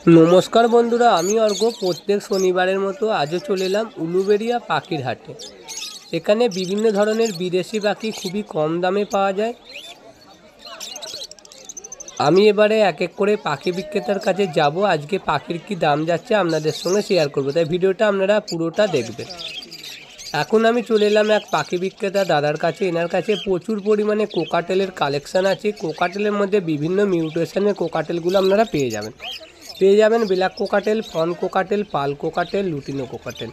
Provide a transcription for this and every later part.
नमस्कार बंधुरा आमी अर्घ प्रत्येक शनिवारेर मतो आजो चले एलाम उलुबेरिया पाखिर हाटे। एखाने विभिन्न धरनेर विदेशी पाखी खूबई कम दामे पाওয়া যায়। आमी एबारे एक एक करे पाखी बिक्रेतार काछे जाबो। आजके पाखिर कि दाम जाच्छे आपनादेर संगे शेयर करब, ताई भिडियोटा आपनारा पुरोटा देखबेन। এখন আমি চলে এলাম এক পাখি বিক্রেতা দাদার কাছে। এনার কাছে প্রচুর পরিমাণে কোকাটেলের কালেকশন আছে। কোকাটেলের মধ্যে বিভিন্ন মিউটেশনের কোকাটেলগুলো আপনারা পেয়ে যাবেন ব্ল্যাক কোকাটেল, ফন কোকাটেল, পাল কোকাটেল, লুটিনো কোকাটেল।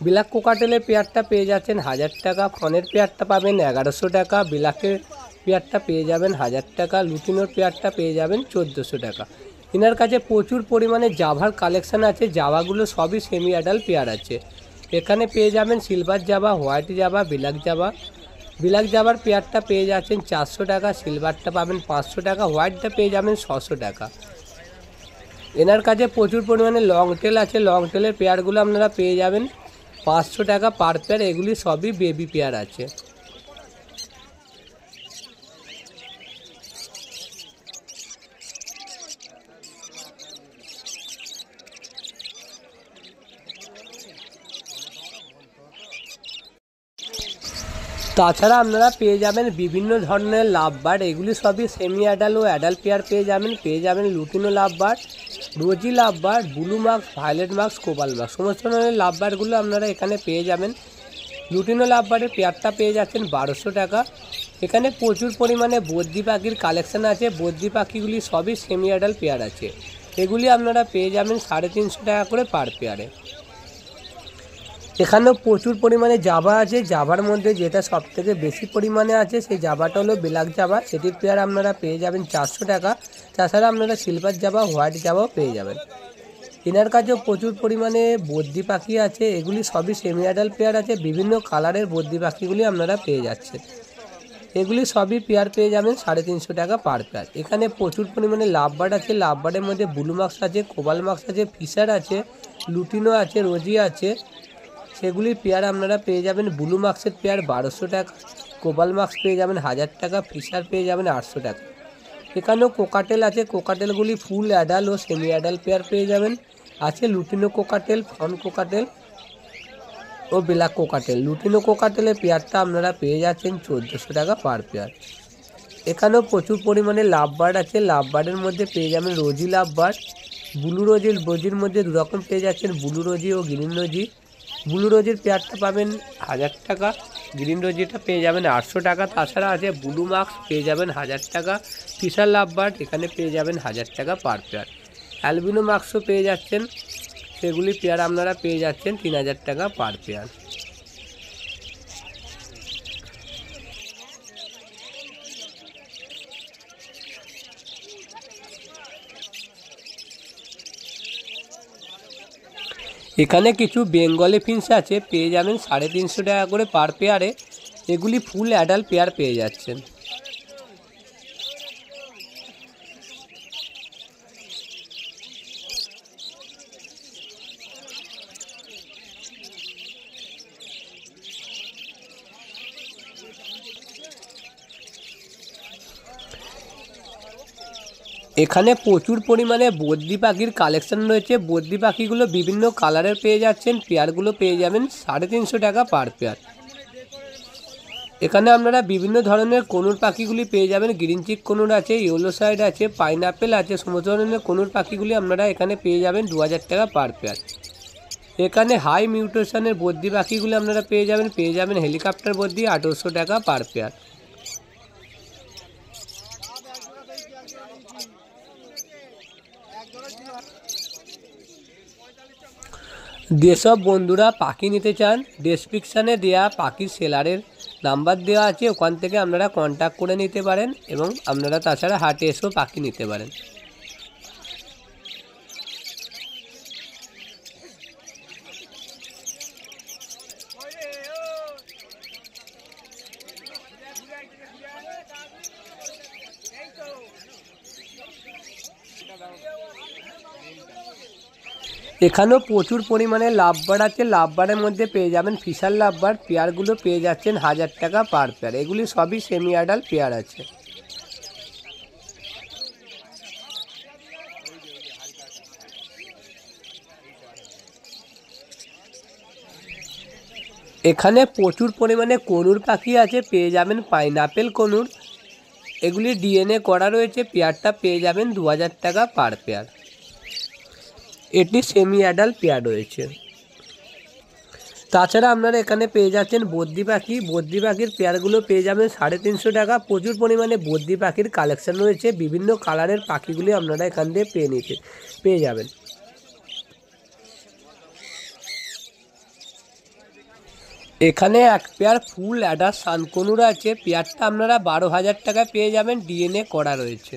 ব্ল্যাক কোকাটেলের পেয়ারটা পেয়ে যাচ্ছেন 1000 টাকা, ফনের পেয়ারটা পাবেন 1100 টাকা, ব্ল্যাকের পেয়ারটা পেয়ে যাবেন 1000 টাকা, লুটিনোর পেয়ারটা পেয়ে যাবেন 1400 টাকা। এনার কাছে প্রচুর পরিমাণে জাভার কালেকশন আছে। জাভাগুলো সবই সেমি অ্যাডাল্ট পেয়ার আছে। এখানে পেয়ে যাবেন silver java, white java, black java. Black জাভার পেয়ারটা পেয়ে যাচ্ছেন 400 টাকা, সিলভারটা পাবেন 500 টাকা, হোয়াইটটা পেয়ে যাবেন 600 টাকা। এনার কাছে প্রচুর পরিমাণে লং টেল আছে। লং টেলের পেয়ারগুলো আপনারা পেয়ে যাবেন 500 টাকা পার পেয়ার। এগুলি সবই বেবি পেয়ার আছে। তাছাড়া আপনারা পেয়ে যাবেন বিভিন্ন ধরনের লাভ বার্ড। এগুলি সবই সেমি অ্যাডাল্ট ও অ্যাডাল্ট পেয়ার পেয়ে যাবেন lutino love bird, rosy love bird, blue masks, violet masks, cobalt masks, সমস্ত ধরনের লাভ বার্ডগুলো আপনারা এখানে পেয়ে যাবেন। লুটিনো লাভ বার্ডের পেয়ারটা পেয়ে যাচ্ছেন 1200 টাকা। এখানে প্রচুর পরিমাণে বদ্রি পাখির কালেকশান আছে। বদ্রি পাখিগুলি সবই সেমি অ্যাডাল্ট পেয়ার আছে। এগুলি আপনারা পেয়ে যাবেন 350 টাকা করে পার পেয়ারে। এখানেও প্রচুর পরিমাণে জাভা আছে। জাভার মধ্যে যেটা সবথেকে বেশি পরিমাণে আছে সেই জাভাটা হলো ব্ল্যাক জাভা। সেটির পেয়ার আপনারা পেয়ে যাবেন 400 টাকা। তাছাড়া আপনারা সিলভার জাভা, হোয়াইট জাভাও পেয়ে যাবেন। এনার কাছেও প্রচুর পরিমাণে বদ্রি পাখি আছে। এগুলি সবই সেমি অ্যাডাল্ট পেয়ার আছে। বিভিন্ন কালারের বদ্রি পাখিগুলি আপনারা পেয়ে যাচ্ছেন। এগুলি সবই পেয়ার পেয়ে যাবেন 350 টাকা পার পেয়ার। এখানে প্রচুর পরিমাণে লাভ বার্ড আছে। লাভ বার্ডের মধ্যে ব্লু মার্কস আছে, কোবাল মার্কস আছে, ফিশার আছে, লুটিনো আছে, রোজি আছে। সেগুলির পেয়ার আপনারা পেয়ে যাবেন ব্লু মার্কসের পেয়ার 1200 টাকা, কোবাল মার্কস পেয়ে যাবেন 1000 টাকা, ফিশার পেয়ে যাবেন 800 টাকা। এখানেও কোকাটেল আছে। কোকাটেলগুলি ফুল অ্যাডাল্ট ও সেমি অ্যাডাল্ট পেয়ার পেয়ে যাবেন। আছে লুটিনো কোকাটেল, ফন কোকাটেল ও ব্ল্যাক কোকাটেল। লুটিনো কোকাটেলের পেয়ারটা আপনারা পেয়ে যাচ্ছেন 1400 টাকা পার পেয়ার। এখানেও প্রচুর পরিমাণে লাভ বার্ড আছে। লাভ বার্ডের মধ্যে পেয়ে যাবেন রোজি লাভ বার্ড, ব্লু রোজির মধ্যে দুরকম পেয়ে যাচ্ছেন, ব্লু রোজি ও গ্রিন রোজি। ব্লু রোজির পেয়ারটা পাবেন 1000 টাকা, গ্রিন রোজিটা পেয়ে যাবেন 800 টাকা। তাছাড়া আছে ব্লু মার্কস পেয়ে যাবেন 1000 টাকা, ফিশার লাভ বার্ড এখানে পেয়ে যাবেন 1000 টাকা পার পেয়ার। অ্যালবিনো মার্কসও পেয়ে যাচ্ছেন। সেগুলি পেয়ার আপনারা পেয়ে যাচ্ছেন 3000 টাকা পার পেয়ার। এখানে কিছু বেঙ্গলি ফিন্স আছে, পেয়ে যাবেন 350 টাকা করে পার পেয়ারে। এগুলি ফুল অ্যাডাল্ট পেয়ার পেয়ে যাচ্ছেন। এখানে প্রচুর পরিমাণে বদ্রি পাখির কালেকশন রয়েছে। বদ্রি পাখিগুলো বিভিন্ন কালারের পেয়ে যাচ্ছেন। পেয়ারগুলো পেয়ে যাবেন 350 টাকা পার পেয়ার। এখানে আপনারা বিভিন্ন ধরনের কনুর পাখিগুলি পেয়ে যাবেন। গ্রিন চিক কনুর আছে, ইয়েলো সাইড আছে, পাইনাপেল আছে, সমস্ত ধরনের কনুর পাখিগুলি আপনারা এখানে পেয়ে যাবেন 2000 টাকা পার পেয়ার। এখানে হাই মিউটেশনের বদ্রি পাখিগুলি আপনারা পেয়ে যাবেন হেলিকপ্টার বদ্রি 1800 টাকা পার পেয়ার। যেসব বন্ধুরা পাখি নিতে চান ডেসক্রিপশানে দেওয়া পাখির সেলারের নাম্বার দেওয়া আছে, ওখান থেকে আপনারা কন্ট্যাক্ট করে নিতে পারেন এবং আপনারা তাছাড়া হাটে এসেও পাখি নিতে পারেন। এখানেও প্রচুর পরিমাণে লাভ বার্ড আছে। লাভ বার্ডের মধ্যে পেয়ে যাবেন ফিশার লাভ বার্ড। পেয়ারগুলো পেয়ে যাচ্ছেন 1000 টাকা পার পেয়ার। এগুলি সবই সেমি অ্যাডাল্ট পেয়ার আছে। এখানে প্রচুর পরিমাণে কনুর পাখি আছে, পেয়ে যাবেন পাইনাপেল কনুর। এগুলি ডিএনএ করা রয়েছে। পেয়ারটা পেয়ে যাবেন 2000 টাকা পার পেয়ার। এটি সেমি অ্যাডাল্ট পেয়ার রয়েছে। তাছাড়া আপনারা এখানে পেয়ে যাচ্ছেন বদ্রি পাখি। বদ্রি পাখির পেয়ারগুলো পেয়ে যাবেন 350 টাকা। প্রচুর পরিমাণে বদ্রি পাখির কালেকশন রয়েছে। বিভিন্ন কালারের পাখিগুলি আপনারা এখান দিয়ে পেয়ে যাবেন। এখানে এক পেয়ার ফুল অ্যাডাল্ট সানকনুর আছে। পেয়ারটা আপনারা 12,000 টাকায় পেয়ে যাবেন, ডিএনএ করা রয়েছে।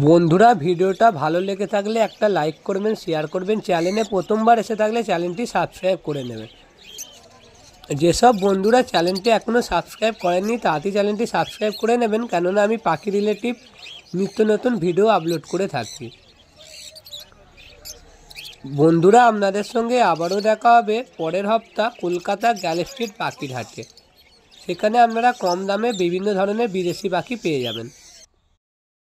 বন্ধুরা, ভিডিওটা ভালো লেগে থাকলে একটা লাইক করবেন, শেয়ার করবেন। চ্যানেলে প্রথমবার এসে থাকলে চ্যানেলটি সাবস্ক্রাইব করে নেবেন। যেসব বন্ধুরা চ্যানেলটি এখনও সাবস্ক্রাইব করেননি তাড়াতাড়ি চ্যানেলটি সাবস্ক্রাইব করে নেবেন, কেননা আমি পাখি রিলেটিভ নিত্য নতুন ভিডিও আপলোড করে থাকি। বন্ধুরা, আপনাদের সঙ্গে আবারও দেখা হবে পরের হপ্তাহ কলকাতা গ্যালাক্সির পাখির হাটে। সেখানে আপনারা কম দামে বিভিন্ন ধরনের বিদেশি পাখি পেয়ে যাবেন।